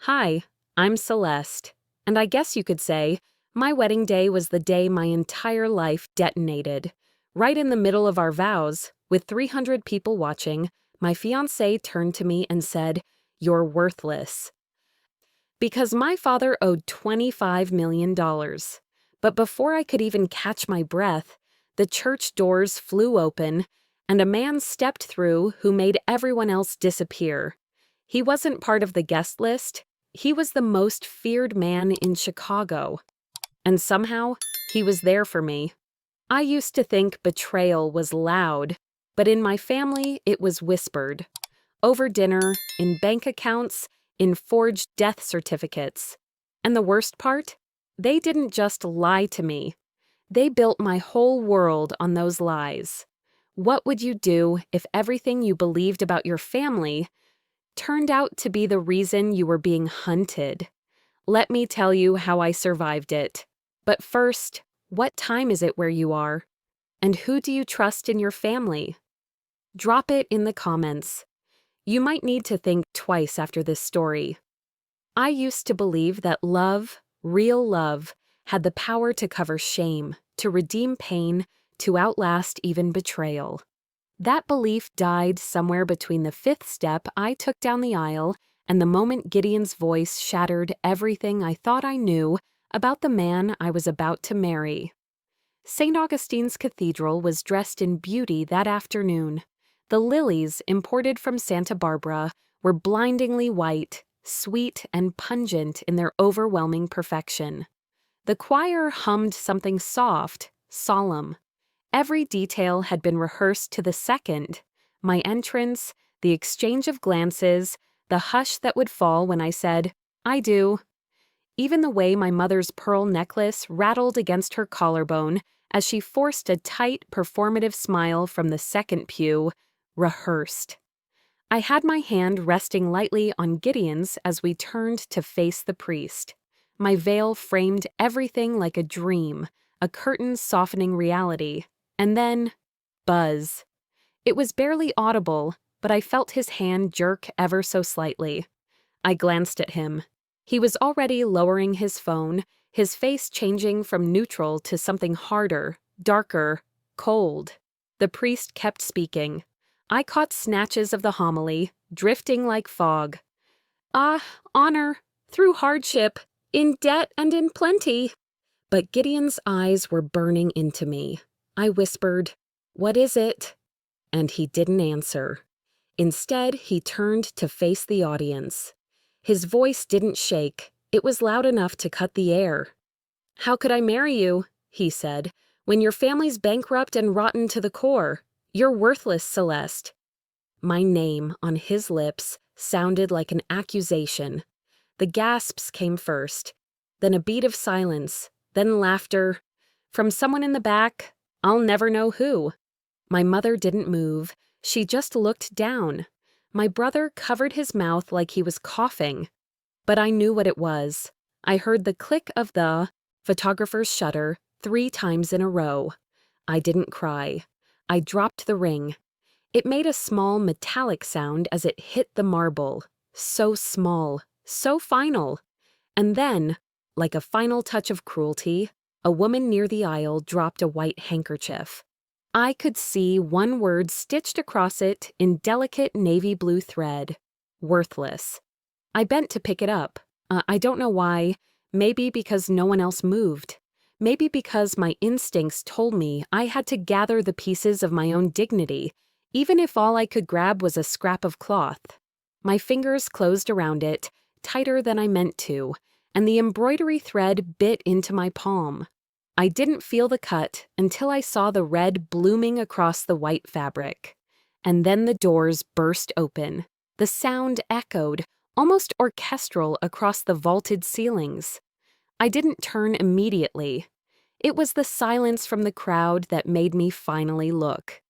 Hi, I'm Celeste, and I guess you could say my wedding day was the day my entire life detonated. Right in the middle of our vows, with 300 people watching, my fiancé turned to me and said, "You're worthless." Because my father owed $25 million. But before I could even catch my breath, the church doors flew open, and a man stepped through who made everyone else disappear. He wasn't part of the guest list. He was the most feared man in Chicago. And somehow, he was there for me. I used to think betrayal was loud, but in my family, it was whispered. Over dinner, in bank accounts, in forged death certificates. And the worst part? They didn't just lie to me. They built my whole world on those lies. What would you do if everything you believed about your family turned out to be the reason you were being hunted? Let me tell you how I survived it. But first, what time is it where you are? And who do you trust in your family? Drop it in the comments. You might need to think twice after this story. I used to believe that love, real love, had the power to cover shame, to redeem pain, to outlast even betrayal. That belief died somewhere between the fifth step I took down the aisle and the moment Gideon's voice shattered everything I thought I knew about the man I was about to marry. St. Augustine's Cathedral was dressed in beauty that afternoon. The lilies, imported from Santa Barbara, were blindingly white, sweet and pungent in their overwhelming perfection. The choir hummed something soft, solemn. Every detail had been rehearsed to the second. My entrance, the exchange of glances, the hush that would fall when I said, "I do." Even the way my mother's pearl necklace rattled against her collarbone as she forced a tight, performative smile from the second pew, rehearsed. I had my hand resting lightly on Gideon's as we turned to face the priest. My veil framed everything like a dream, a curtain softening reality. And then, buzz. It was barely audible, but I felt his hand jerk ever so slightly. I glanced at him. He was already lowering his phone, his face changing from neutral to something harder, darker, cold. The priest kept speaking. I caught snatches of the homily, drifting like fog. Honor, through hardship, in debt and in plenty. But Gideon's eyes were burning into me. I whispered, "What is it?" And he didn't answer. Instead, he turned to face the audience. His voice didn't shake. It was loud enough to cut the air. "How could I marry you," he said, "when your family's bankrupt and rotten to the core? You're worthless, Celeste." My name on his lips sounded like an accusation. The gasps came first, then a beat of silence, then laughter. From someone in the back, I'll never know who. My mother didn't move. She just looked down. My brother covered his mouth like he was coughing. But I knew what it was. I heard the click of the photographer's shutter 3 times in a row. I didn't cry. I dropped the ring. It made a small metallic sound as it hit the marble. So small, so final. And then, like a final touch of cruelty, a woman near the aisle dropped a white handkerchief. I could see one word stitched across it in delicate navy blue thread. Worthless. I bent to pick it up. I don't know why. Maybe because no one else moved. Maybe because my instincts told me I had to gather the pieces of my own dignity, even if all I could grab was a scrap of cloth. My fingers closed around it, tighter than I meant to, and the embroidery thread bit into my palm. I didn't feel the cut until I saw the red blooming across the white fabric. And then the doors burst open. The sound echoed, almost orchestral, across the vaulted ceilings. I didn't turn immediately. It was the silence from the crowd that made me finally look.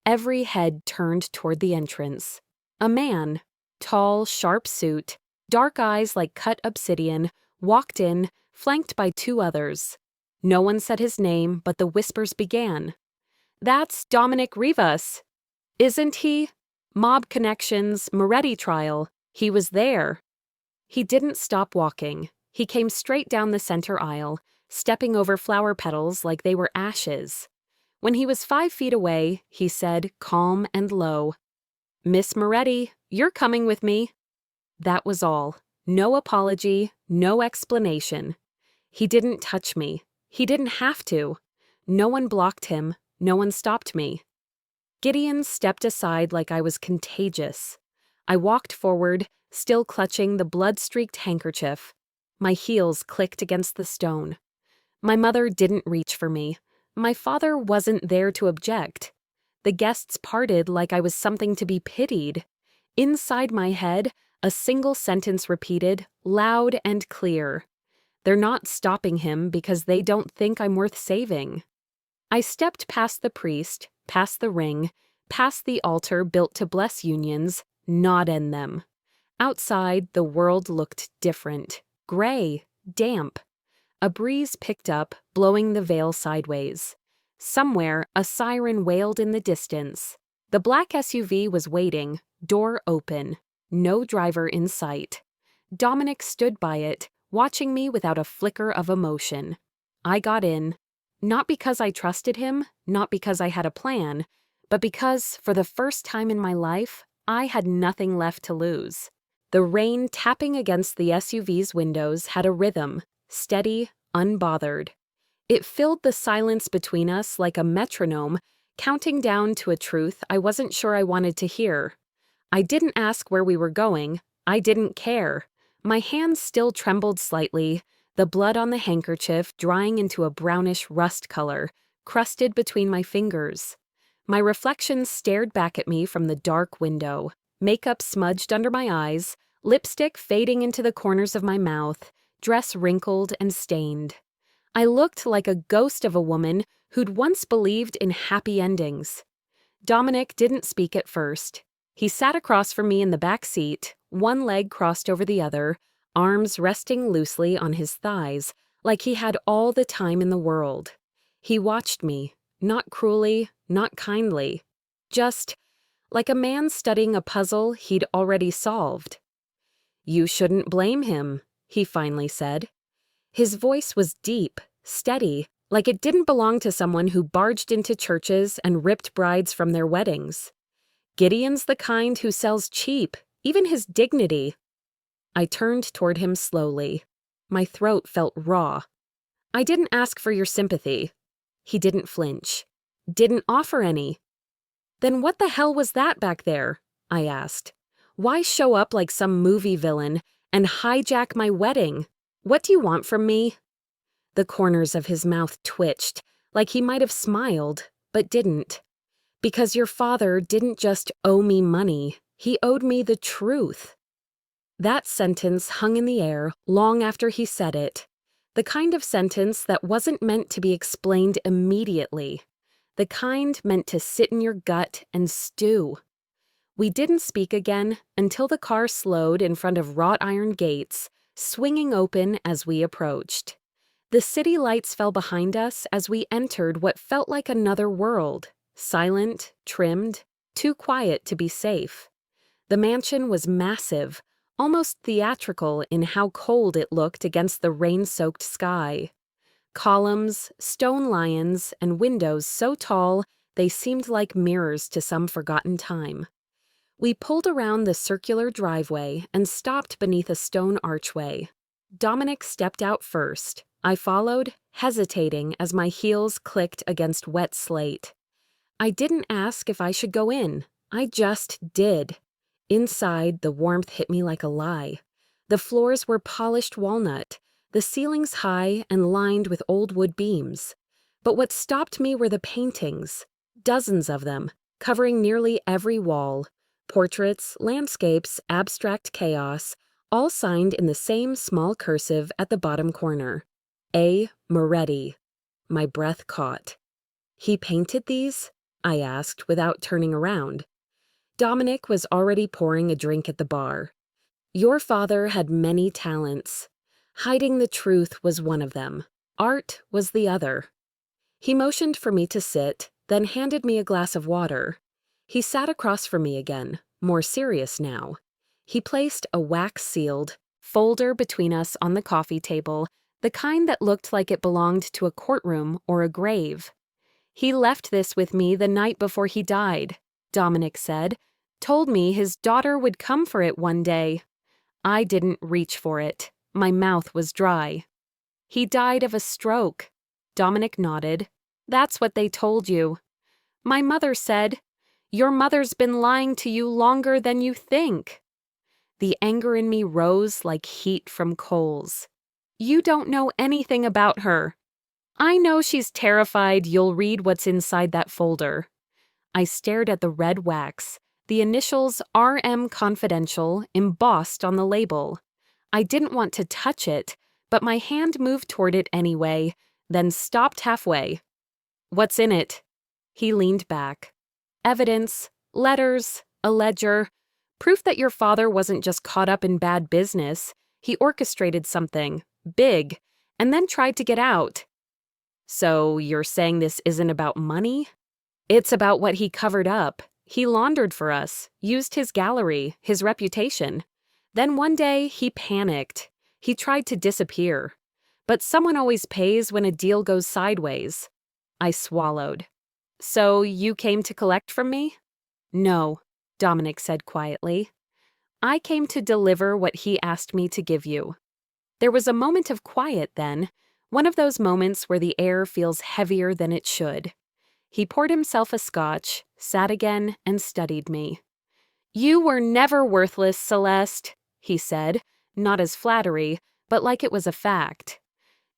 Every head turned toward the entrance. A man, tall, sharp suit, dark eyes like cut obsidian, walked in, flanked by 2 others. No one said his name, but the whispers began. "That's Dominic Rivas." "Isn't he?" "Mob connections, Moretti trial. He was there." He didn't stop walking. He came straight down the center aisle, stepping over flower petals like they were ashes. When he was 5 feet away, he said, calm and low, "Miss Moretti, you're coming with me." That was all. No apology, no explanation. He didn't touch me. He didn't have to. No one blocked him. No one stopped me. Gideon stepped aside like I was contagious. I walked forward, still clutching the blood-streaked handkerchief. My heels clicked against the stone. My mother didn't reach for me. My father wasn't there to object. The guests parted like I was something to be pitied. Inside my head, a single sentence repeated, loud and clear. They're not stopping him because they don't think I'm worth saving. I stepped past the priest, past the ring, past the altar built to bless unions, not end them. Outside, the world looked different. Gray, damp. A breeze picked up, blowing the veil sideways. Somewhere, a siren wailed in the distance. The black SUV was waiting, door open. No driver in sight. Dominic stood by it, watching me without a flicker of emotion. I got in. Not because I trusted him, not because I had a plan, but because, for the first time in my life, I had nothing left to lose. The rain tapping against the SUV's windows had a rhythm, steady, unbothered. It filled the silence between us like a metronome, counting down to a truth I wasn't sure I wanted to hear. I didn't ask where we were going. I didn't care. My hands still trembled slightly, the blood on the handkerchief drying into a brownish rust color, crusted between my fingers. My reflection stared back at me from the dark window, makeup smudged under my eyes, lipstick fading into the corners of my mouth, dress wrinkled and stained. I looked like a ghost of a woman who'd once believed in happy endings. Dominic didn't speak at first. He sat across from me in the back seat, one leg crossed over the other, arms resting loosely on his thighs, like he had all the time in the world. He watched me, not cruelly, not kindly, just like a man studying a puzzle he'd already solved. "You shouldn't blame him," he finally said. His voice was deep, steady, like it didn't belong to someone who barged into churches and ripped brides from their weddings. "Gideon's the kind who sells cheap, even his dignity." I turned toward him slowly. My throat felt raw. "I didn't ask for your sympathy." He didn't flinch. Didn't offer any. "Then what the hell was that back there?" I asked. "Why show up like some movie villain and hijack my wedding? What do you want from me?" The corners of his mouth twitched, like he might have smiled, but didn't. "Because your father didn't just owe me money, he owed me the truth." That sentence hung in the air long after he said it. The kind of sentence that wasn't meant to be explained immediately. The kind meant to sit in your gut and stew. We didn't speak again until the car slowed in front of wrought iron gates, swinging open as we approached. The city lights fell behind us as we entered what felt like another world. Silent, trimmed, too quiet to be safe. The mansion was massive, almost theatrical in how cold it looked against the rain-soaked sky. Columns, stone lions, and windows so tall they seemed like mirrors to some forgotten time. We pulled around the circular driveway and stopped beneath a stone archway. Dominic stepped out first. I followed, hesitating as my heels clicked against wet slate. I didn't ask if I should go in. I just did. Inside, the warmth hit me like a lie. The floors were polished walnut, the ceilings high and lined with old wood beams. But what stopped me were the paintings, dozens of them, covering nearly every wall. Portraits, landscapes, abstract chaos, all signed in the same small cursive at the bottom corner. A. Moretti. My breath caught. "He painted these?" I asked without turning around. Dominic was already pouring a drink at the bar. "Your father had many talents. Hiding the truth was one of them. Art was the other." He motioned for me to sit, then handed me a glass of water. He sat across from me again, more serious now. He placed a wax-sealed, folder between us on the coffee table, the kind that looked like it belonged to a courtroom or a grave. "He left this with me the night before he died," Dominic said. "Told me his daughter would come for it one day." I didn't reach for it. My mouth was dry. "He died of a stroke." Dominic nodded. "That's what they told you." "My mother said, 'Your mother's been lying to you longer than you think.'" The anger in me rose like heat from coals. "You don't know anything about her." "I know she's terrified you'll read what's inside that folder." I stared at the red wax, the initials RM Confidential embossed on the label. I didn't want to touch it, but my hand moved toward it anyway, then stopped halfway. "What's in it?" He leaned back. "Evidence, letters, a ledger, proof that your father wasn't just caught up in bad business. He orchestrated something, big, and then tried to get out." "So you're saying this isn't about money?" "It's about what he covered up. He laundered for us, used his gallery, his reputation. Then one day, he panicked. He tried to disappear. But someone always pays when a deal goes sideways." I swallowed. "So you came to collect from me?" "No," Dominic said quietly. "I came to deliver what he asked me to give you." There was a moment of quiet then, one of those moments where the air feels heavier than it should. He poured himself a scotch, sat again, and studied me. "You were never worthless, Celeste," he said, not as flattery, but like it was a fact.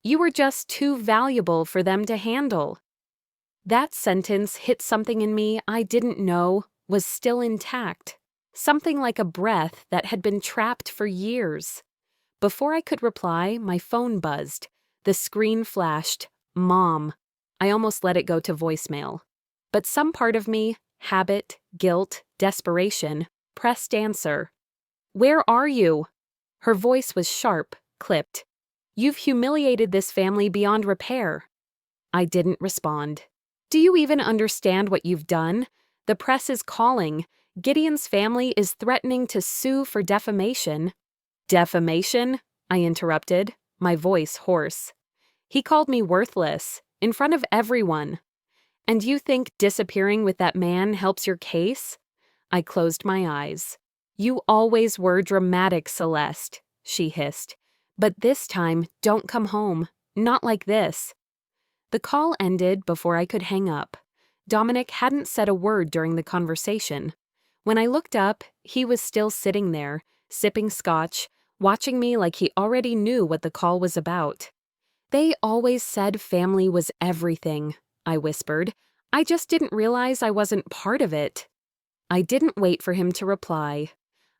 "You were just too valuable for them to handle." That sentence hit something in me I didn't know was still intact, something like a breath that had been trapped for years. Before I could reply, my phone buzzed. The screen flashed, "Mom." I almost let it go to voicemail. But some part of me, habit, guilt, desperation, pressed answer. "Where are you?" Her voice was sharp, clipped. "You've humiliated this family beyond repair." I didn't respond. "Do you even understand what you've done? The press is calling. Gideon's family is threatening to sue for defamation." "Defamation?" I interrupted, my voice hoarse. "He called me worthless, in front of everyone." "And you think disappearing with that man helps your case?" I closed my eyes. "You always were dramatic, Celeste," she hissed. "But this time, don't come home. Not like this." The call ended before I could hang up. Dominic hadn't said a word during the conversation. When I looked up, he was still sitting there, sipping scotch, watching me like he already knew what the call was about. "They always said family was everything," I whispered. "I just didn't realize I wasn't part of it." I didn't wait for him to reply.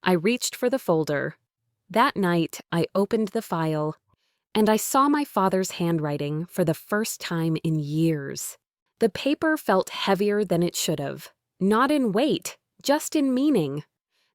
I reached for the folder. That night, I opened the file, and I saw my father's handwriting for the first time in years. The paper felt heavier than it should have, not in weight, just in meaning.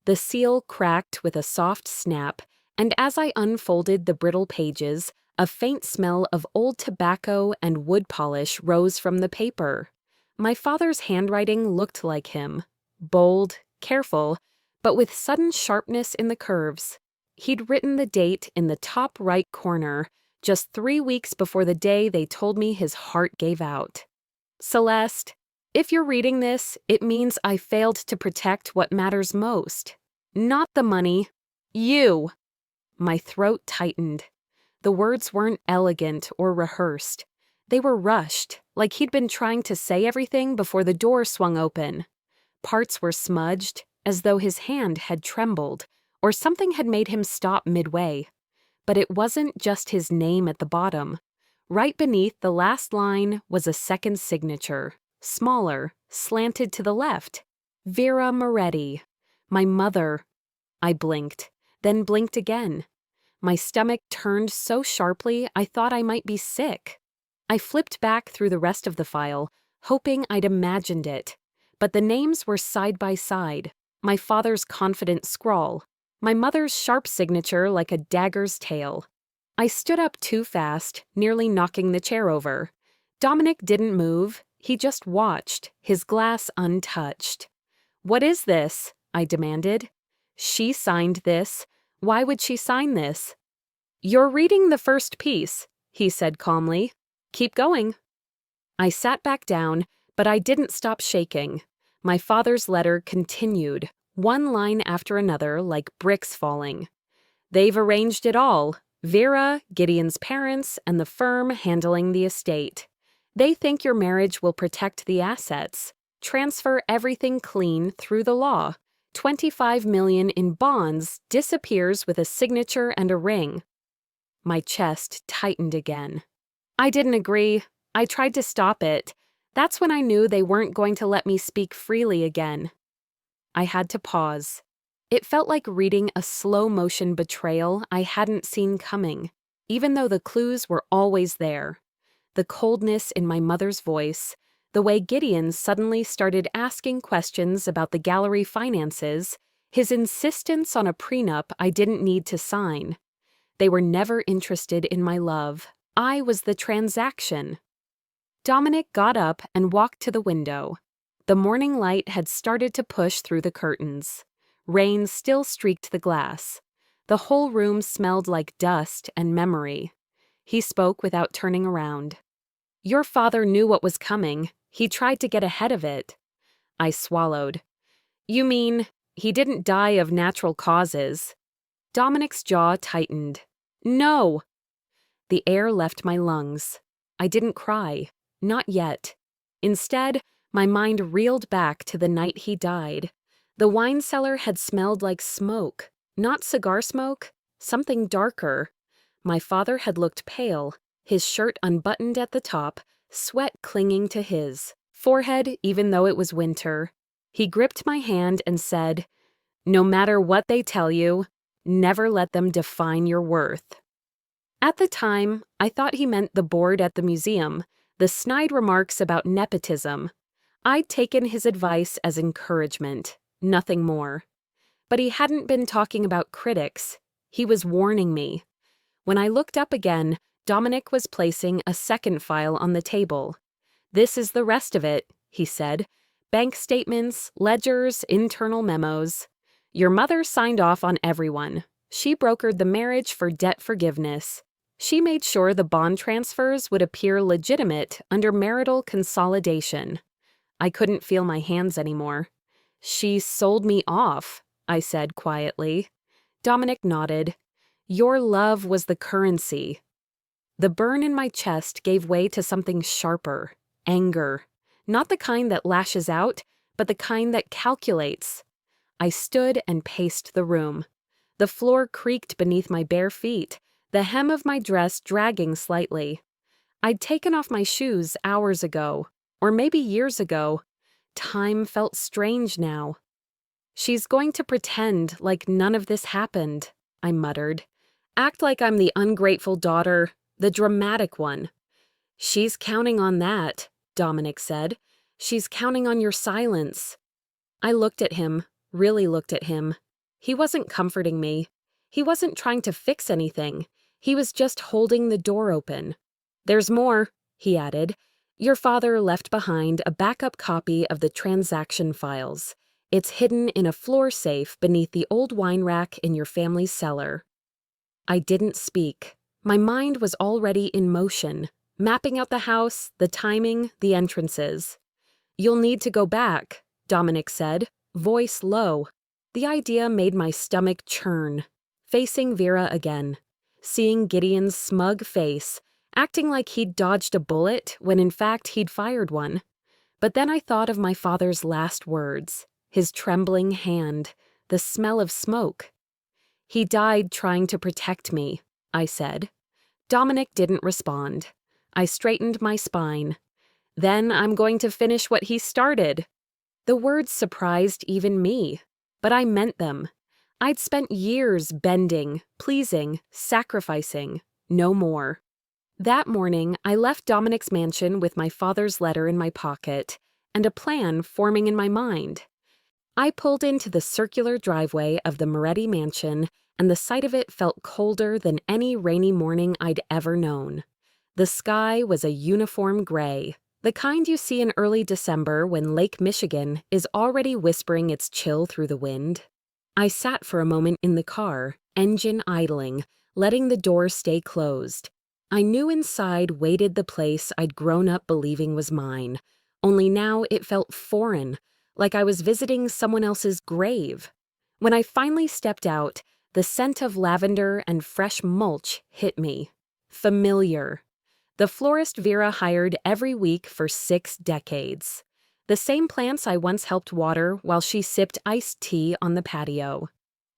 The seal cracked with a soft snap, and as I unfolded the brittle pages, a faint smell of old tobacco and wood polish rose from the paper. My father's handwriting looked like him, bold, careful, but with sudden sharpness in the curves. He'd written the date in the top right corner, just 3 weeks before the day they told me his heart gave out. "Celeste, if you're reading this, it means I failed to protect what matters most. Not the money. You." My throat tightened. The words weren't elegant or rehearsed. They were rushed, like he'd been trying to say everything before the door swung open. Parts were smudged, as though his hand had trembled, or something had made him stop midway. But it wasn't just his name at the bottom. Right beneath the last line was a second signature, smaller, slanted to the left. "Vera Moretti. My mother." I blinked, then blinked again. My stomach turned so sharply I thought I might be sick. I flipped back through the rest of the file, hoping I'd imagined it. But the names were side by side, my father's confident scrawl, my mother's sharp signature like a dagger's tail. I stood up too fast, nearly knocking the chair over. Dominic didn't move, he just watched, his glass untouched. "What is this?" I demanded. "She signed this. Why would she sign this? You're reading the first piece, he said calmly. Keep going. I sat back down, but I didn't stop shaking. My father's letter continued, one line after another like bricks falling. They've arranged it all. Vera, Gideon's parents, and the firm handling the estate. They think your marriage will protect the assets. Transfer everything clean through the law. $25 million in bonds disappears with a signature and a ring. My chest tightened again. I didn't agree. I tried to stop it. That's when I knew they weren't going to let me speak freely again. I had to pause. It felt like reading a slow-motion betrayal I hadn't seen coming, even though the clues were always there. The coldness in my mother's voice, the way Gideon suddenly started asking questions about the gallery finances, his insistence on a prenup I didn't need to sign. They were never interested in my love. I was the transaction. Dominic got up and walked to the window. The morning light had started to push through the curtains. Rain still streaked the glass. The whole room smelled like dust and memory. He spoke without turning around. Your father knew what was coming. He tried to get ahead of it. I swallowed. You mean, he didn't die of natural causes? Dominic's jaw tightened. No! The air left my lungs. I didn't cry. Not yet. Instead, my mind reeled back to the night he died. The wine cellar had smelled like smoke. Not cigar smoke, something darker. My father had looked pale, his shirt unbuttoned at the top, sweat clinging to his forehead even though it was winter. He gripped my hand and said, "No matter what they tell you, never let them define your worth." At the time, I thought he meant the board at the museum, the snide remarks about nepotism. I'd taken his advice as encouragement, nothing more. But he hadn't been talking about critics. He was warning me. When I looked up again, Dominic was placing a second file on the table. This is the rest of it, he said. Bank statements, ledgers, internal memos. Your mother signed off on everyone. She brokered the marriage for debt forgiveness. She made sure the bond transfers would appear legitimate under marital consolidation. I couldn't feel my hands anymore. She sold me off, I said quietly. Dominic nodded. Your love was the currency. The burn in my chest gave way to something sharper. Anger. Not the kind that lashes out, but the kind that calculates. I stood and paced the room. The floor creaked beneath my bare feet, the hem of my dress dragging slightly. I'd taken off my shoes hours ago, or maybe years ago. Time felt strange now. She's going to pretend like none of this happened, I muttered. Act like I'm the ungrateful daughter, the dramatic one. She's counting on that, Dominic said. She's counting on your silence. I looked at him, really looked at him. He wasn't comforting me. He wasn't trying to fix anything. He was just holding the door open. There's more, he added. Your father left behind a backup copy of the transaction files. It's hidden in a floor safe beneath the old wine rack in your family's cellar. I didn't speak. My mind was already in motion, mapping out the house, the timing, the entrances. You'll need to go back, Dominic said, voice low. The idea made my stomach churn. Facing Vera again. Seeing Gideon's smug face, acting like he'd dodged a bullet when in fact he'd fired one. But then I thought of my father's last words, his trembling hand, the smell of smoke. He died trying to protect me, I said. Dominic didn't respond. I straightened my spine. Then I'm going to finish what he started. The words surprised even me, but I meant them. I'd spent years bending, pleasing, sacrificing, no more. That morning, I left Dominic's mansion with my father's letter in my pocket and a plan forming in my mind. I pulled into the circular driveway of the Moretti mansion, and the sight of it felt colder than any rainy morning I'd ever known. The sky was a uniform gray, the kind you see in early December when Lake Michigan is already whispering its chill through the wind. I sat for a moment in the car, engine idling, letting the door stay closed. I knew inside waited the place I'd grown up believing was mine, only now it felt foreign, like I was visiting someone else's grave. When I finally stepped out, the scent of lavender and fresh mulch hit me. Familiar. The florist Vera hired every week for 6 decades. The same plants I once helped water while she sipped iced tea on the patio.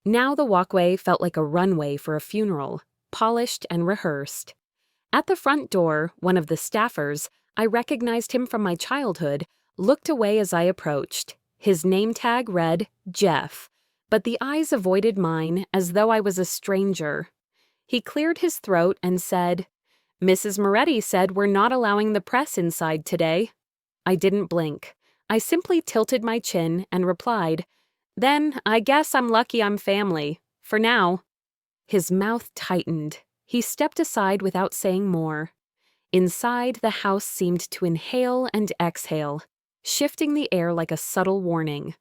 Now the walkway felt like a runway for a funeral, polished and rehearsed. At the front door, one of the staffers, I recognized him from my childhood, looked away as I approached. His name tag read Jeff, but the eyes avoided mine as though I was a stranger. He cleared his throat and said, "Mrs. Moretti said we're not allowing the press inside today." I didn't blink. I simply tilted my chin and replied, "Then I guess I'm lucky I'm family. For now." His mouth tightened. He stepped aside without saying more. Inside, the house seemed to inhale and exhale, shifting the air like a subtle warning.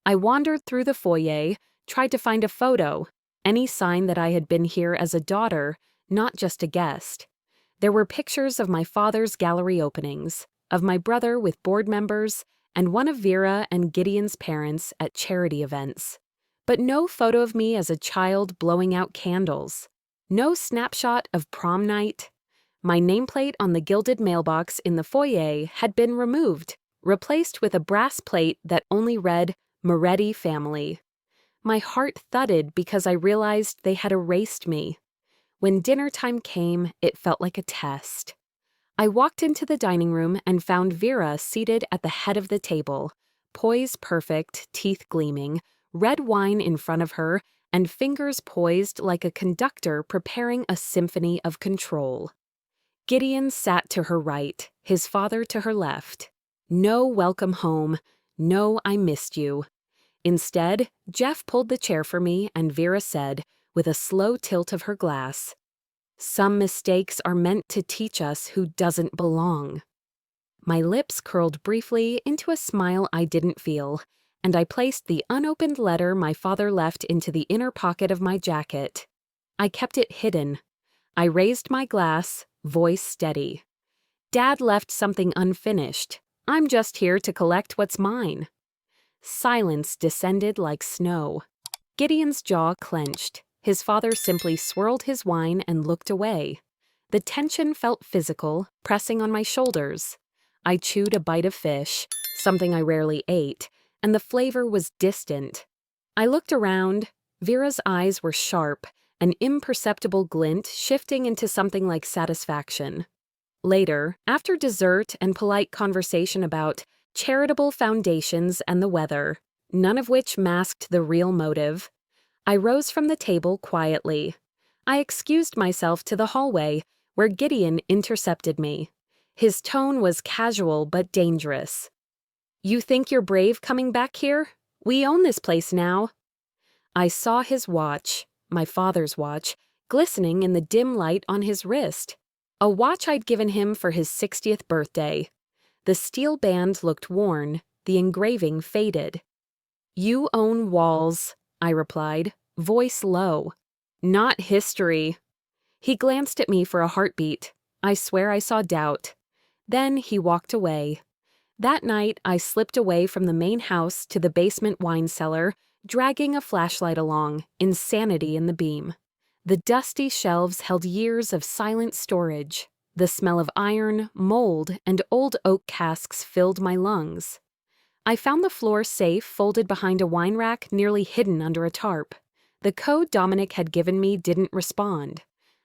I wandered through the foyer, tried to find a photo, any sign that I had been here as a daughter, not just a guest. There were pictures of my father's gallery openings, of my brother with board members, and one of Vera and Gideon's parents at charity events. But no photo of me as a child blowing out candles. No snapshot of prom night. My nameplate on the gilded mailbox in the foyer had been removed, replaced with a brass plate that only read, "Moretti Family." My heart thudded because I realized they had erased me. When dinner time came, it felt like a test. I walked into the dining room and found Vera seated at the head of the table, poise perfect, teeth gleaming, red wine in front of her, and fingers poised like a conductor preparing a symphony of control. Gideon sat to her right, his father to her left. No welcome home, no I missed you. Instead, Jeff pulled the chair for me and Vera said, with a slow tilt of her glass, "Some mistakes are meant to teach us who doesn't belong." My lips curled briefly into a smile I didn't feel, and I placed the unopened letter my father left into the inner pocket of my jacket. I kept it hidden. I raised my glass, voice steady. "Dad left something unfinished. I'm just here to collect what's mine." Silence descended like snow. Gideon's jaw clenched. His father simply swirled his wine and looked away. The tension felt physical, pressing on my shoulders. I chewed a bite of fish, something I rarely ate, and the flavor was distant. I looked around. Vera's eyes were sharp, an imperceptible glint shifting into something like satisfaction. Later, after dessert and polite conversation about charitable foundations and the weather, none of which masked the real motive, I rose from the table quietly. I excused myself to the hallway, where Gideon intercepted me. His tone was casual but dangerous. "You think you're brave coming back here? We own this place now." I saw his watch, my father's watch, glistening in the dim light on his wrist. A watch I'd given him for his 60th birthday. The steel band looked worn, the engraving faded. "You own walls," I replied, voice low. "Not history." He glanced at me for a heartbeat. I swear I saw doubt. Then he walked away. That night, I slipped away from the main house to the basement wine cellar, dragging a flashlight along, insanity in the beam. The dusty shelves held years of silent storage. The smell of iron, mold, and old oak casks filled my lungs. I found the floor safe folded behind a wine rack nearly hidden under a tarp. The code Dominic had given me didn't respond.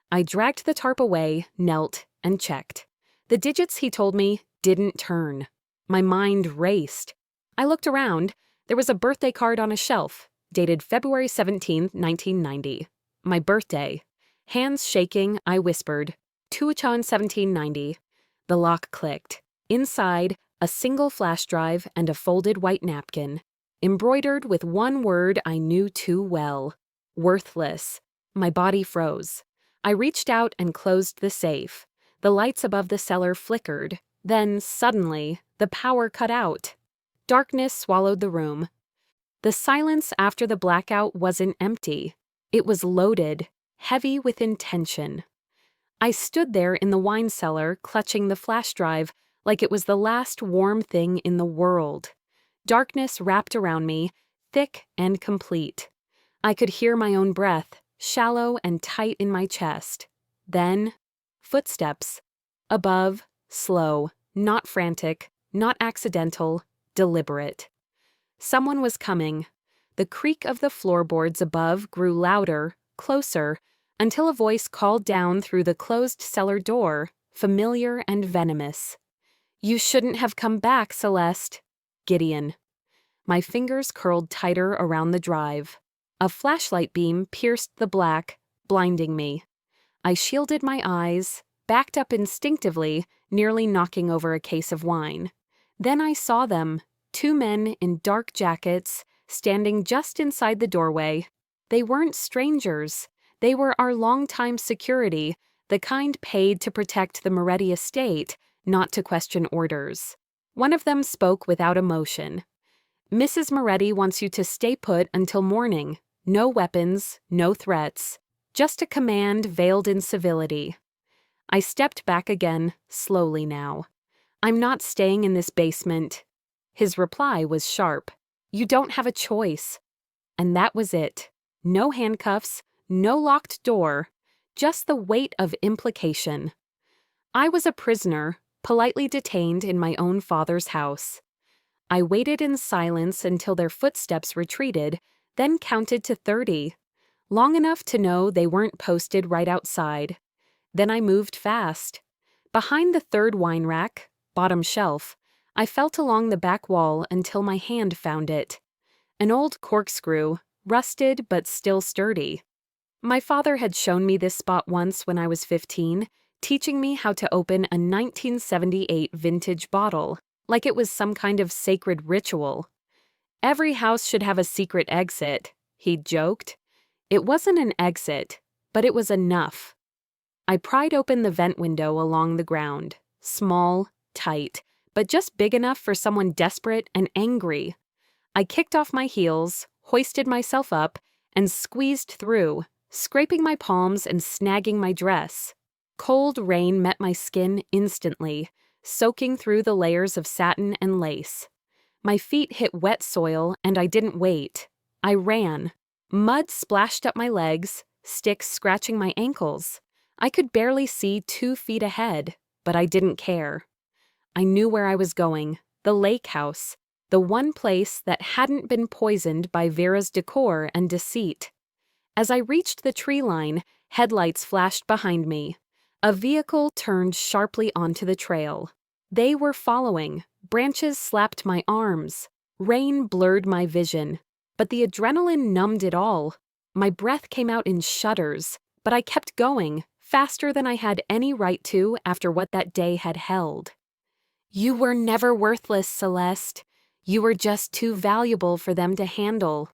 I dragged the tarp away, knelt, and checked. The digits he told me didn't turn. My mind raced. I looked around. There was a birthday card on a shelf, dated February 17, 1990. My birthday. Hands shaking, I whispered, "Tuachan 1790. The lock clicked. Inside, a single flash drive and a folded white napkin, embroidered with one word I knew too well. Worthless. My body froze. I reached out and closed the safe. The lights above the cellar flickered. Then, suddenly, the power cut out. Darkness swallowed the room. The silence after the blackout wasn't empty. It was loaded, heavy with intention. I stood there in the wine cellar, clutching the flash drive like it was the last warm thing in the world. Darkness wrapped around me, thick and complete. I could hear my own breath, shallow and tight in my chest. Then, footsteps. Above, slow, not frantic, not accidental, deliberate. Someone was coming. The creak of the floorboards above grew louder, closer, until a voice called down through the closed cellar door, familiar and venomous. "You shouldn't have come back, Celeste." Gideon. My fingers curled tighter around the drive. A flashlight beam pierced the black, blinding me. I shielded my eyes, backed up instinctively, nearly knocking over a case of wine. Then I saw them, 2 men in dark jackets, standing just inside the doorway. They weren't strangers. They were our longtime security, the kind paid to protect the Moretti estate, not to question orders. One of them spoke without emotion. "Mrs. Moretti wants you to stay put until morning. No weapons, no threats. Just a command veiled in civility." I stepped back again, slowly now. "I'm not staying in this basement." His reply was sharp. "You don't have a choice." And that was it. No handcuffs, no locked door, just the weight of implication. I was a prisoner, politely detained in my own father's house. I waited in silence until their footsteps retreated, then counted to 30, long enough to know they weren't posted right outside. Then I moved fast. Behind the 3rd wine rack, bottom shelf, I felt along the back wall until my hand found it. An old corkscrew, rusted but still sturdy. My father had shown me this spot once when I was 15, teaching me how to open a 1978 vintage bottle, like it was some kind of sacred ritual. "Every house should have a secret exit," he'd joked. It wasn't an exit, but it was enough. I pried open the vent window along the ground, small, tight, but just big enough for someone desperate and angry. I kicked off my heels, hoisted myself up, and squeezed through, scraping my palms and snagging my dress. Cold rain met my skin instantly, soaking through the layers of satin and lace. My feet hit wet soil, and I didn't wait. I ran. Mud splashed up my legs, sticks scratching my ankles. I could barely see 2 feet ahead, but I didn't care. I knew where I was going, the lake house, the one place that hadn't been poisoned by Vera's decor and deceit. As I reached the tree line, headlights flashed behind me. A vehicle turned sharply onto the trail. They were following. Branches slapped my arms. Rain blurred my vision. But the adrenaline numbed it all. My breath came out in shudders, but I kept going, faster than I had any right to after what that day had held. "You were never worthless, Celeste. You were just too valuable for them to handle."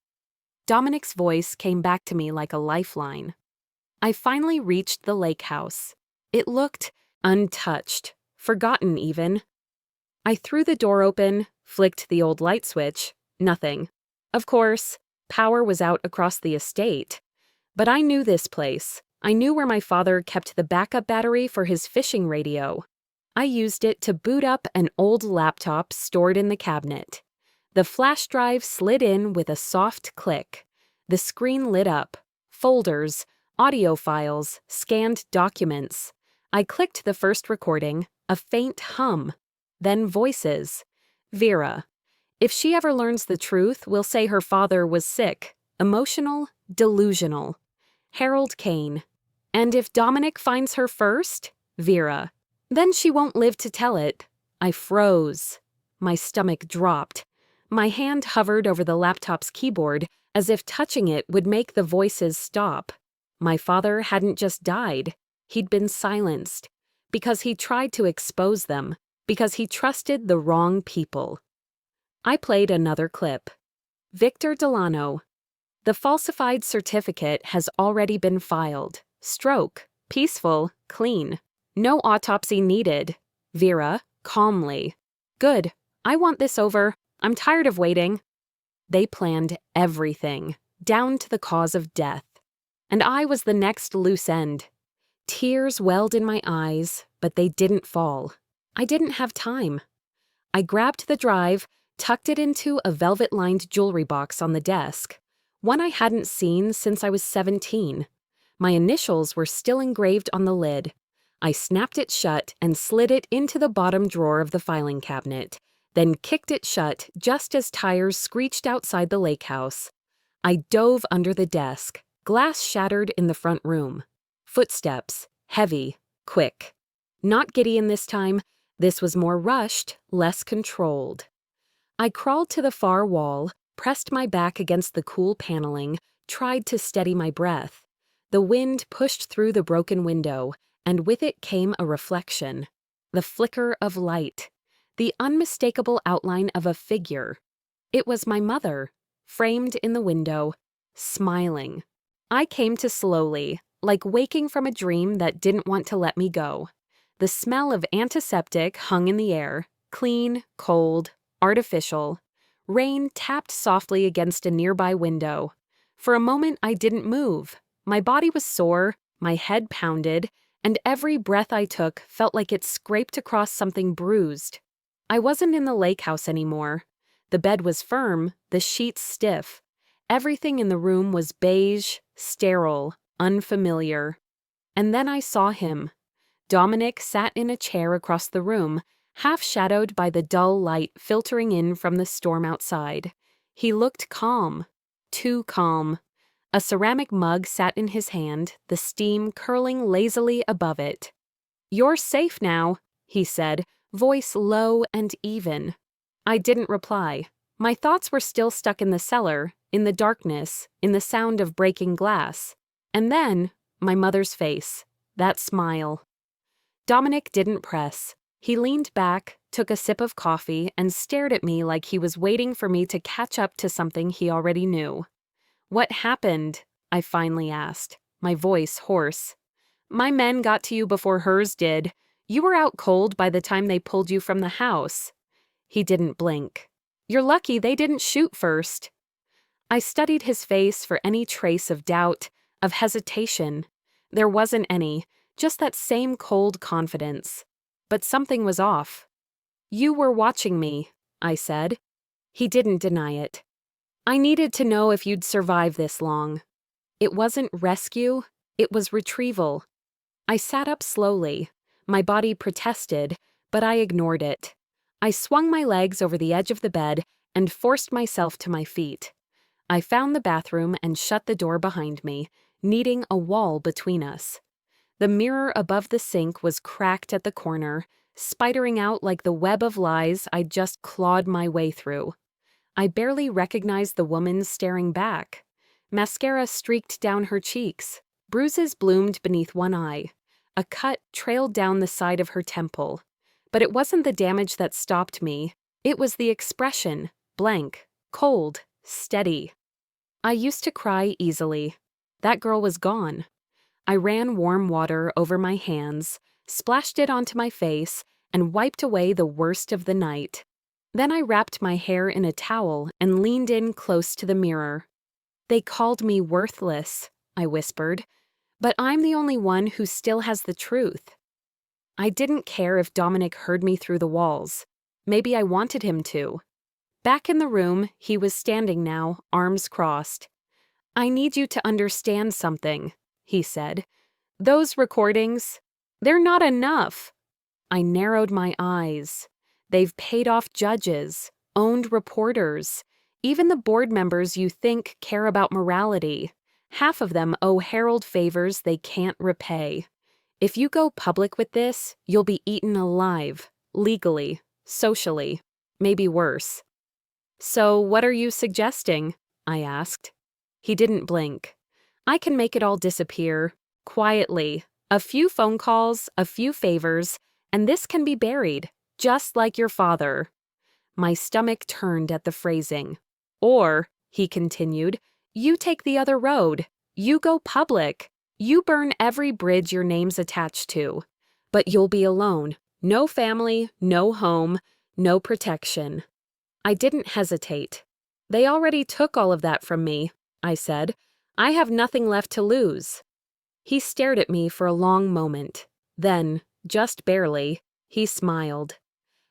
Dominic's voice came back to me like a lifeline. I finally reached the lake house. It looked untouched, forgotten even. I threw the door open, flicked the old light switch. Nothing. Of course, power was out across the estate. But I knew this place. I knew where my father kept the backup battery for his fishing radio. I used it to boot up an old laptop stored in the cabinet. The flash drive slid in with a soft click. The screen lit up. Folders, audio files, scanned documents. I clicked the first recording, a faint hum. Then voices. Vera. If she ever learns the truth, we'll say her father was sick, emotional, delusional. Harold Kane. And if Dominic finds her first? Vera. Then she won't live to tell it. I froze. My stomach dropped. My hand hovered over the laptop's keyboard as if touching it would make the voices stop. My father hadn't just died. He'd been silenced. Because he tried to expose them. Because he trusted the wrong people. I played another clip. Victor Delano. The falsified certificate has already been filed. Stroke. Peaceful. Clean. No autopsy needed. Vera, calmly. Good. I want this over. I'm tired of waiting. They planned everything, down to the cause of death. and I was the next loose end. Tears welled in my eyes, but they didn't fall. I didn't have time. I grabbed the drive, tucked it into a velvet-lined jewelry box on the desk, one I hadn't seen since I was 17. My initials were still engraved on the lid. I snapped it shut and slid it into the bottom drawer of the filing cabinet, then kicked it shut just as tires screeched outside the lake house. I dove under the desk. Glass shattered in the front room. Footsteps, heavy, quick. Not Gideon this time. This was more rushed, less controlled. I crawled to the far wall, pressed my back against the cool paneling, tried to steady my breath. The wind pushed through the broken window, and with it came a reflection. The flicker of light. The unmistakable outline of a figure. It was my mother, framed in the window, smiling. I came to slowly, like waking from a dream that didn't want to let me go. The smell of antiseptic hung in the air, clean, cold, artificial. Rain tapped softly against a nearby window. For a moment, I didn't move. My body was sore, my head pounded, and every breath I took felt like it scraped across something bruised. I wasn't in the lake house anymore. The bed was firm, the sheets stiff. Everything in the room was beige, sterile, unfamiliar. And then I saw him. Dominic sat in a chair across the room, half-shadowed by the dull light filtering in from the storm outside. He looked calm. Too calm. A ceramic mug sat in his hand, the steam curling lazily above it. "You're safe now," he said, voice low and even. I didn't reply. My thoughts were still stuck in the cellar, in the darkness, in the sound of breaking glass. And then, my mother's face, that smile. Dominic didn't press. He leaned back, took a sip of coffee, and stared at me like he was waiting for me to catch up to something he already knew. "What happened?" I finally asked, my voice hoarse. "My men got to you before hers did. You were out cold by the time they pulled you from the house." He didn't blink. "You're lucky they didn't shoot first." I studied his face for any trace of doubt, of hesitation. There wasn't any, just that same cold confidence. But something was off. "You were watching me," I said. He didn't deny it. "I needed to know if you'd survive this long." It wasn't rescue, it was retrieval. I sat up slowly. My body protested, but I ignored it. I swung my legs over the edge of the bed and forced myself to my feet. I found the bathroom and shut the door behind me, needing a wall between us. The mirror above the sink was cracked at the corner, spidering out like the web of lies I'd just clawed my way through. I barely recognized the woman staring back. Mascara streaked down her cheeks. Bruises bloomed beneath one eye. A cut trailed down the side of her temple. But it wasn't the damage that stopped me. It was the expression, blank, cold, steady. I used to cry easily. That girl was gone. I ran warm water over my hands, splashed it onto my face, and wiped away the worst of the night. Then I wrapped my hair in a towel and leaned in close to the mirror. "They called me worthless," I whispered, "but I'm the only one who still has the truth." I didn't care if Dominic heard me through the walls. Maybe I wanted him to. Back in the room, he was standing now, arms crossed. "I need you to understand something," he said. "Those recordings, they're not enough." I narrowed my eyes. They've paid off judges, owned reporters, even the board members you think care about morality. Half of them owe Harold favors they can't repay. If you go public with this, you'll be eaten alive, legally, socially, maybe worse. "So what are you suggesting?" I asked. He didn't blink. "I can make it all disappear, quietly. A few phone calls, a few favors, and this can be buried, just like your father." My stomach turned at the phrasing. "Or," he continued, "you take the other road. You go public. You burn every bridge your name's attached to. But you'll be alone. No family, no home, no protection." I didn't hesitate. "They already took all of that from me," I said. I have nothing left to lose. He stared at me for a long moment. Then, just barely, he smiled.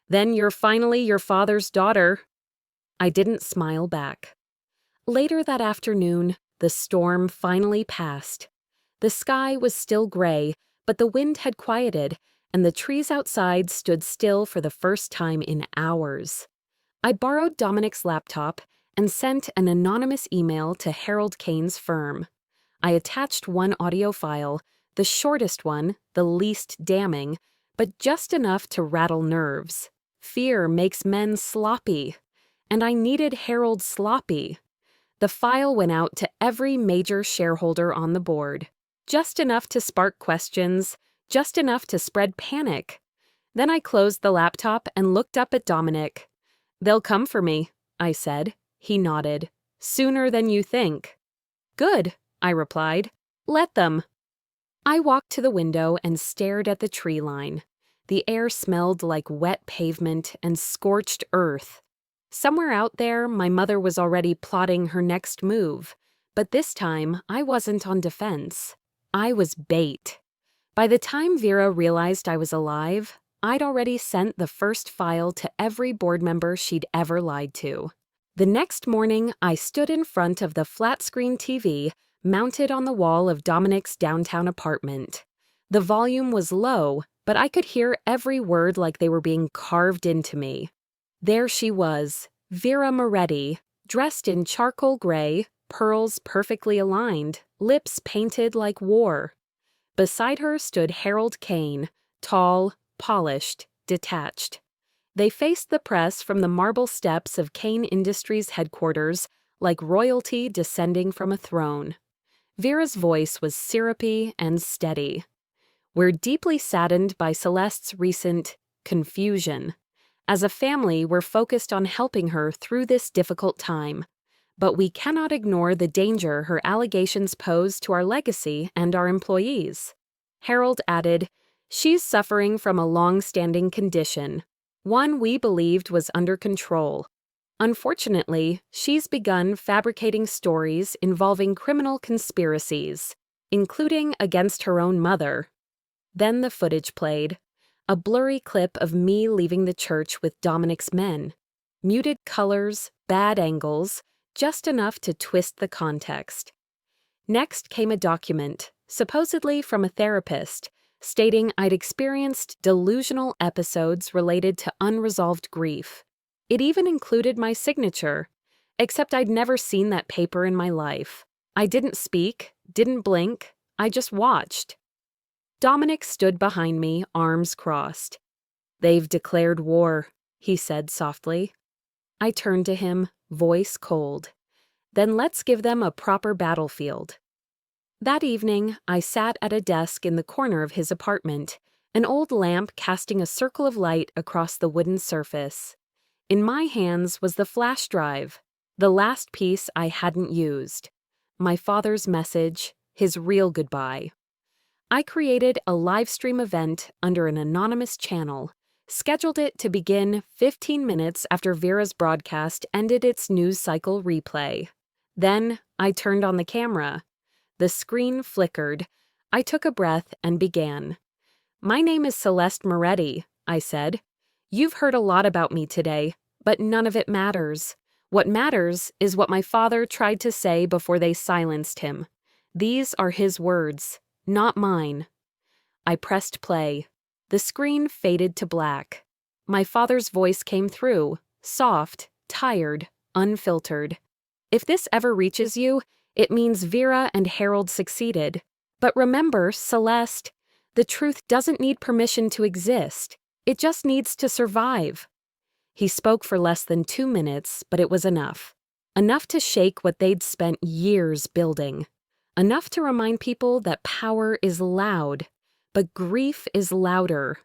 Then you're finally your father's daughter. I didn't smile back. Later that afternoon, the storm finally passed. The sky was still gray, but the wind had quieted, and the trees outside stood still for the first time in hours. I borrowed Dominic's laptop and sent an anonymous email to Harold Kane's firm. I attached one audio file, the shortest one, the least damning, but just enough to rattle nerves. Fear makes men sloppy, and I needed Harold sloppy. The file went out to every major shareholder on the board. Just enough to spark questions, just enough to spread panic. Then I closed the laptop and looked up at Dominic. "They'll come for me," I said. He nodded. "Sooner than you think." "Good," I replied. "Let them." I walked to the window and stared at the tree line. The air smelled like wet pavement and scorched earth. Somewhere out there, my mother was already plotting her next move. But this time, I wasn't on defense. I was bait. By the time Vera realized I was alive, I'd already sent the first file to every board member she'd ever lied to. The next morning, I stood in front of the flat-screen TV mounted on the wall of Dominic's downtown apartment. The volume was low, but I could hear every word like they were being carved into me. There she was, Vera Moretti, dressed in charcoal gray, pearls perfectly aligned, lips painted like war. Beside her stood Harold Kane, tall, polished, detached. They faced the press from the marble steps of Kane Industries headquarters like royalty descending from a throne. Vera's voice was syrupy and steady. "We're deeply saddened by Celeste's recent confusion. As a family, we're focused on helping her through this difficult time. But we cannot ignore the danger her allegations pose to our legacy and our employees." Harold added, "She's suffering from a long-standing condition, one we believed was under control. Unfortunately, she's begun fabricating stories involving criminal conspiracies, including against her own mother." Then the footage played, a blurry clip of me leaving the church with Dominic's men. Muted colors, bad angles, just enough to twist the context. Next came a document, supposedly from a therapist, stating I'd experienced delusional episodes related to unresolved grief. It even included my signature, except I'd never seen that paper in my life. I didn't speak, didn't blink, I just watched. Dominic stood behind me, arms crossed. "They've declared war," he said softly. I turned to him, voice cold. "Then let's give them a proper battlefield." That evening, I sat at a desk in the corner of his apartment, an old lamp casting a circle of light across the wooden surface. In my hands was the flash drive, the last piece I hadn't used. My father's message, his real goodbye. I created a live stream event under an anonymous channel, scheduled it to begin 15 minutes after Vera's broadcast ended its news cycle replay. Then I turned on the camera. The screen flickered. I took a breath and began. "My name is Celeste Moretti," I said. "You've heard a lot about me today, but none of it matters. What matters is what my father tried to say before they silenced him. These are his words, not mine." I pressed play. The screen faded to black. My father's voice came through, soft, tired, unfiltered. "If this ever reaches you, it means Vera and Harold succeeded. But remember, Celeste, the truth doesn't need permission to exist. It just needs to survive." He spoke for less than 2 minutes, but it was enough. Enough to shake what they'd spent years building. Enough to remind people that power is loud, but grief is louder.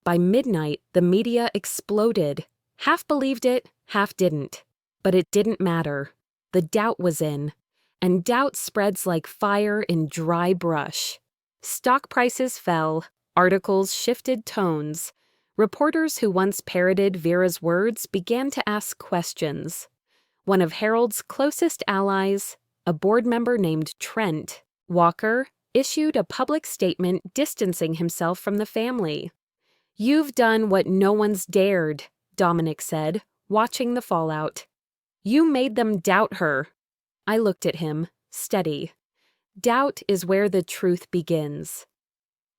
By midnight, the media exploded. Half believed it, half didn't. But it didn't matter. The doubt was in. And doubt spreads like fire in dry brush. Stock prices fell, articles shifted tones. Reporters who once parroted Vera's words began to ask questions. One of Harold's closest allies, a board member named Trent Walker issued a public statement distancing himself from the family. "You've done what no one's dared," Dominic said, watching the fallout. "You made them doubt her." I looked at him, steady. Doubt is where the truth begins.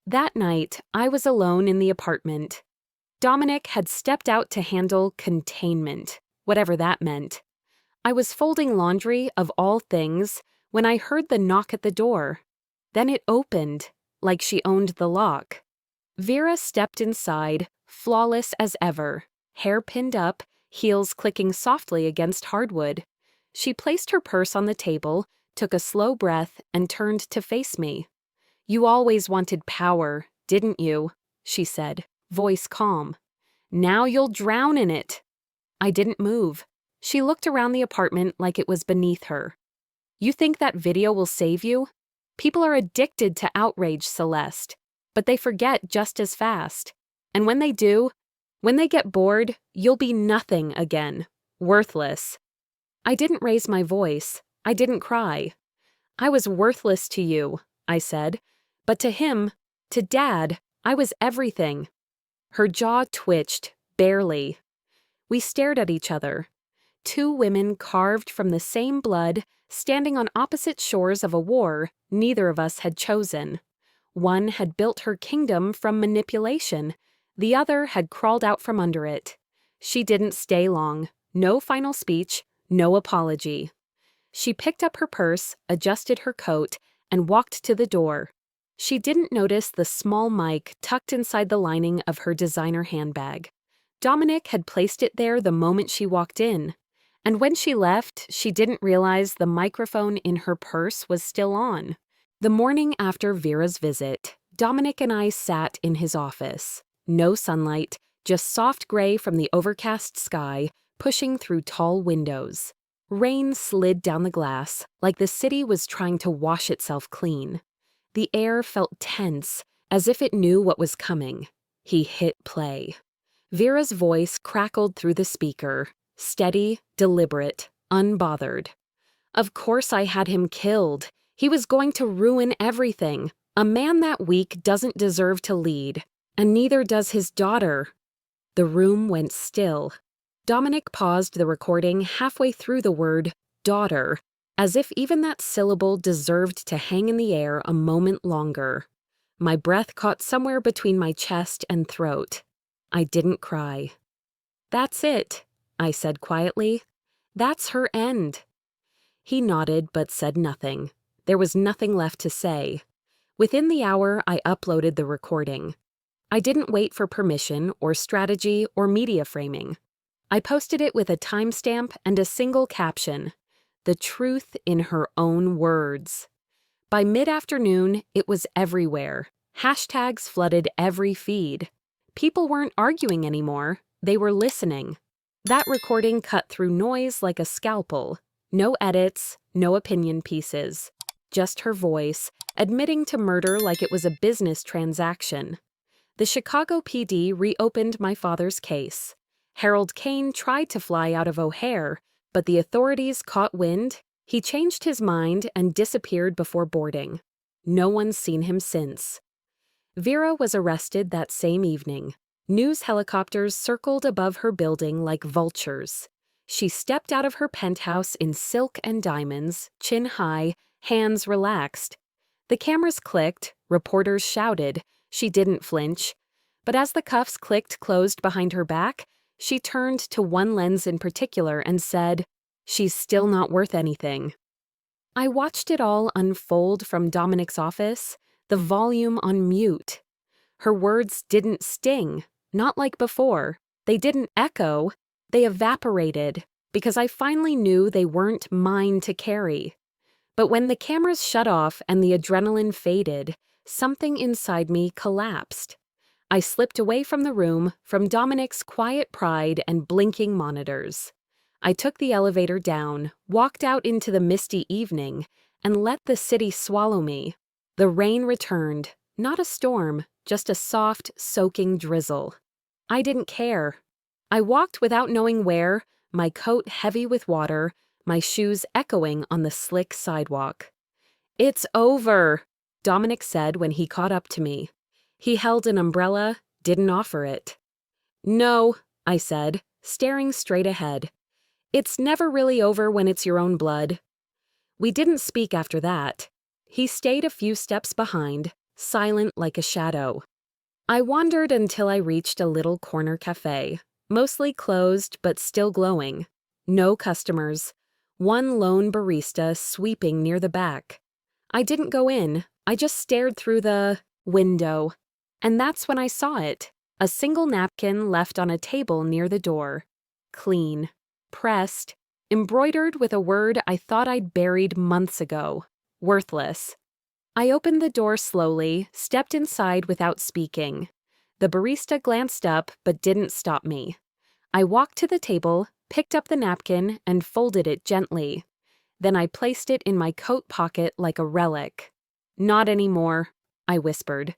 That night, I was alone in the apartment. Dominic had stepped out to handle containment, whatever that meant. I was folding laundry, of all things, when I heard the knock at the door. Then it opened, like she owned the lock. Vera stepped inside, flawless as ever, hair pinned up, heels clicking softly against hardwood. She placed her purse on the table, took a slow breath, and turned to face me. "You always wanted power, didn't you?" she said, voice calm. "Now you'll drown in it." I didn't move. She looked around the apartment like it was beneath her. "You think that video will save you? People are addicted to outrage, Celeste, but they forget just as fast. And when they do, when they get bored, you'll be nothing again. Worthless." I didn't raise my voice. I didn't cry. "I was worthless to you," I said. "But to him, to Dad, I was everything." Her jaw twitched, barely. We stared at each other. Two women carved from the same blood, standing on opposite shores of a war neither of us had chosen. One had built her kingdom from manipulation. The other had crawled out from under it. She didn't stay long. No final speech, no apology. She picked up her purse, adjusted her coat, and walked to the door. She didn't notice the small mic tucked inside the lining of her designer handbag. Dominic had placed it there the moment she walked in. And when she left, she didn't realize the microphone in her purse was still on. The morning after Vera's visit, Dominic and I sat in his office. No sunlight, just soft gray from the overcast sky, pushing through tall windows. Rain slid down the glass, like the city was trying to wash itself clean. The air felt tense, as if it knew what was coming. He hit play. Vera's voice crackled through the speaker, steady, deliberate, unbothered. "Of course I had him killed. He was going to ruin everything. A man that weak doesn't deserve to lead, and neither does his daughter." The room went still. Dominic paused the recording halfway through the word daughter, as if even that syllable deserved to hang in the air a moment longer. My breath caught somewhere between my chest and throat. I didn't cry. "That's it," I said quietly. "That's her end." He nodded but said nothing. There was nothing left to say. Within the hour, I uploaded the recording. I didn't wait for permission or strategy or media framing. I posted it with a timestamp and a single caption: "The truth in her own words." By mid-afternoon, it was everywhere. Hashtags flooded every feed. People weren't arguing anymore. They were listening. That recording cut through noise like a scalpel. No edits, no opinion pieces. Just her voice, admitting to murder like it was a business transaction. The Chicago PD reopened my father's case. Harold Kane tried to fly out of O'Hare, but the authorities caught wind. He changed his mind and disappeared before boarding. No one's seen him since. Vera was arrested that same evening. News helicopters circled above her building like vultures. She stepped out of her penthouse in silk and diamonds, chin high, hands relaxed. The cameras clicked, reporters shouted. She didn't flinch. But as the cuffs clicked closed behind her back, she turned to one lens in particular and said, "She's still not worth anything." I watched it all unfold from Dominic's office, the volume on mute. Her words didn't sting, not like before. They didn't echo, they evaporated, because I finally knew they weren't mine to carry. But when the cameras shut off and the adrenaline faded, something inside me collapsed. I slipped away from the room, from Dominic's quiet pride and blinking monitors. I took the elevator down, walked out into the misty evening, and let the city swallow me. The rain returned, not a storm, just a soft, soaking drizzle. I didn't care. I walked without knowing where, my coat heavy with water, my shoes echoing on the slick sidewalk. "It's over," Dominic said when he caught up to me. He held an umbrella, didn't offer it. "No," I said, staring straight ahead. "It's never really over when it's your own blood." We didn't speak after that. He stayed a few steps behind, silent like a shadow. I wandered until I reached a little corner cafe, mostly closed but still glowing. No customers. One lone barista sweeping near the back. I didn't go in, I just stared through the window. And that's when I saw it. A single napkin left on a table near the door. Clean. Pressed. Embroidered with a word I thought I'd buried months ago. Worthless. I opened the door slowly, stepped inside without speaking. The barista glanced up but didn't stop me. I walked to the table, picked up the napkin, and folded it gently. Then I placed it in my coat pocket like a relic. "Not anymore," I whispered.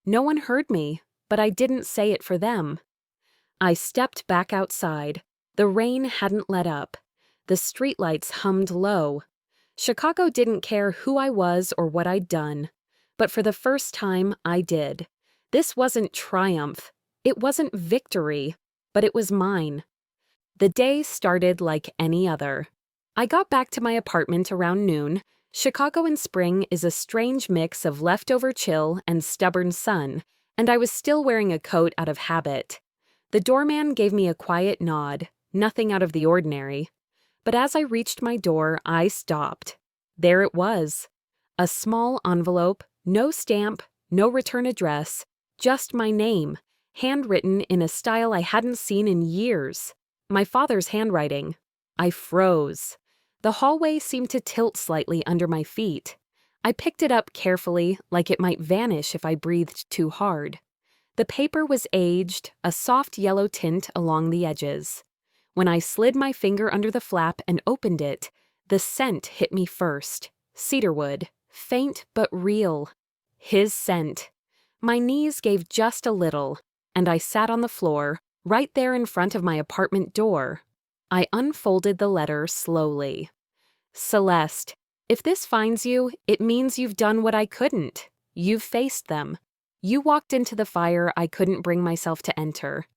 No one heard me, but I didn't say it for them. I stepped back outside. The rain hadn't let up. The streetlights hummed low. Chicago didn't care who I was or what I'd done. But for the first time, I did. This wasn't triumph. It wasn't victory. But it was mine. The day started like any other. I got back to my apartment around noon. Chicago in spring is a strange mix of leftover chill and stubborn sun, and I was still wearing a coat out of habit. The doorman gave me a quiet nod, nothing out of the ordinary. But as I reached my door, I stopped. There it was. A small envelope, no stamp, no return address, just my name, handwritten in a style I hadn't seen in years. My father's handwriting. I froze. The hallway seemed to tilt slightly under my feet. I picked it up carefully, like it might vanish if I breathed too hard. The paper was aged, a soft yellow tint along the edges. When I slid my finger under the flap and opened it, the scent hit me first. Cedarwood, faint but real. His scent. My knees gave just a little, and I sat on the floor, right there in front of my apartment door. I unfolded the letter slowly. "Celeste, if this finds you, it means you've done what I couldn't. You've faced them. You walked into the fire I couldn't bring myself to enter.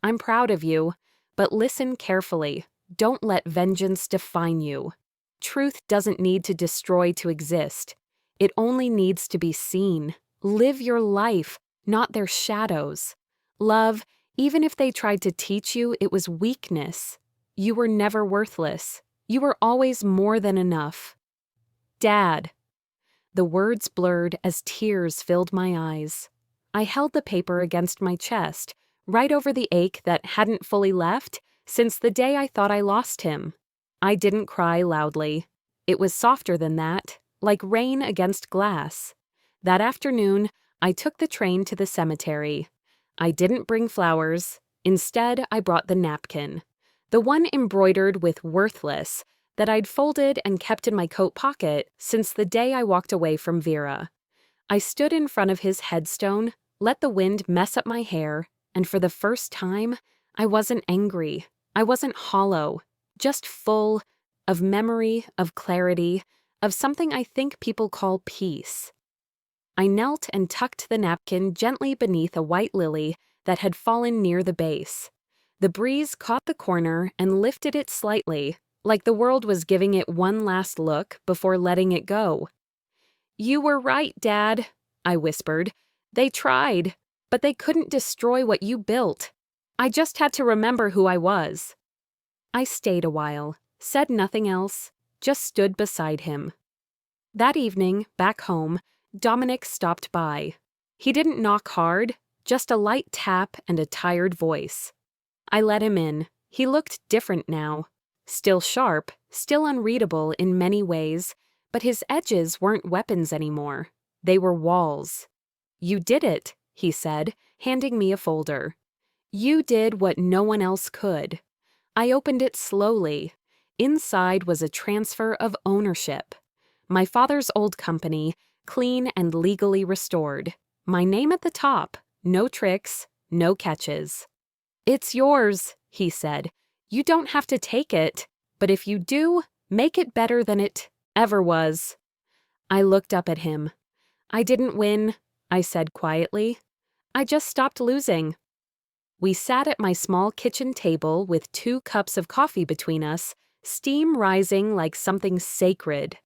I'm proud of you. But listen carefully. Don't let vengeance define you. Truth doesn't need to destroy to exist. It only needs to be seen. Live your life, not their shadows. Love, even if they tried to teach you it was weakness. You were never worthless. You were always more than enough. Dad." The words blurred as tears filled my eyes. I held the paper against my chest, right over the ache that hadn't fully left since the day I thought I lost him. I didn't cry loudly. It was softer than that, like rain against glass. That afternoon, I took the train to the cemetery. I didn't bring flowers. Instead, I brought the napkin. The one embroidered with worthless that I'd folded and kept in my coat pocket since the day I walked away from Vera. I stood in front of his headstone, let the wind mess up my hair, and for the first time, I wasn't angry. I wasn't hollow, just full of memory, of clarity, of something I think people call peace. I knelt and tucked the napkin gently beneath a white lily that had fallen near the base. The breeze caught the corner and lifted it slightly, like the world was giving it one last look before letting it go. "You were right, Dad," I whispered. "They tried, but they couldn't destroy what you built. I just had to remember who I was." I stayed a while, said nothing else, just stood beside him. That evening, back home, Dominic stopped by. He didn't knock hard, just a light tap and a tired voice. I let him in. He looked different now. Still sharp, still unreadable in many ways, but his edges weren't weapons anymore. They were walls. "You did it," he said, handing me a folder. "You did what no one else could." I opened it slowly. Inside was a transfer of ownership. My father's old company, clean and legally restored. My name at the top, no tricks, no catches. "It's yours," he said. "You don't have to take it, but if you do, Make it better than it ever was. I looked up at him. I didn't win, I said quietly. I just stopped losing. We sat at my small kitchen table with 2 cups of coffee between us, steam rising like something sacred.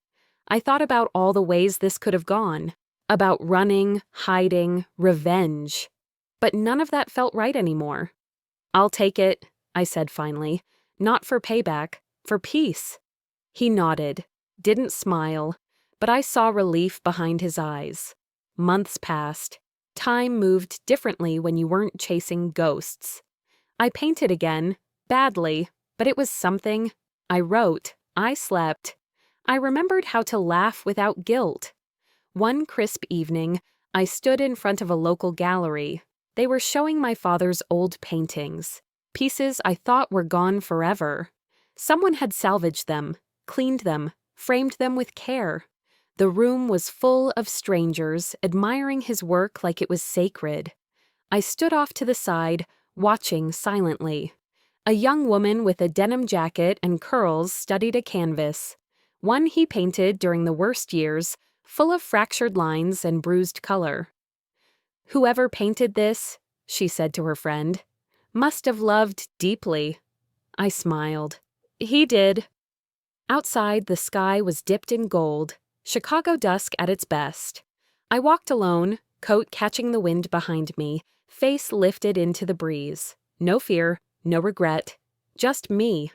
I thought about all the ways this could have gone, about running, hiding, revenge. But none of that felt right anymore. I'll take it, I said finally. Not for payback, for peace. He nodded, didn't smile, but I saw relief behind his eyes. Months passed. Time moved differently when you weren't chasing ghosts. I painted again, badly, but it was something. I wrote, I slept. I remembered how to laugh without guilt. One crisp evening, I stood in front of a local gallery. They were showing my father's old paintings, pieces I thought were gone forever. Someone had salvaged them, cleaned them, framed them with care. The room was full of strangers admiring his work like it was sacred. I stood off to the side, watching silently. A young woman with a denim jacket and curls studied a canvas, one he painted during the worst years, full of fractured lines and bruised color. "Whoever painted this," she said to her friend, "must have loved deeply." I smiled. He did. Outside, the sky was dipped in gold, Chicago dusk at its best. I walked alone, coat catching the wind behind me, face lifted into the breeze. No fear, no regret, just me.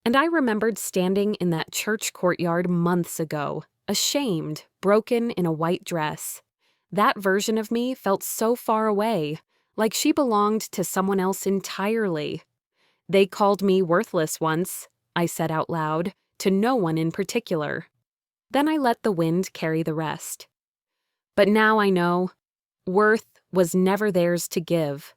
And I remembered standing in that church courtyard months ago, ashamed, broken in a white dress. That version of me felt so far away, like she belonged to someone else entirely. "They called me worthless once," I said out loud, to no one in particular. Then I let the wind carry the rest. But now I know, worth was never theirs to give.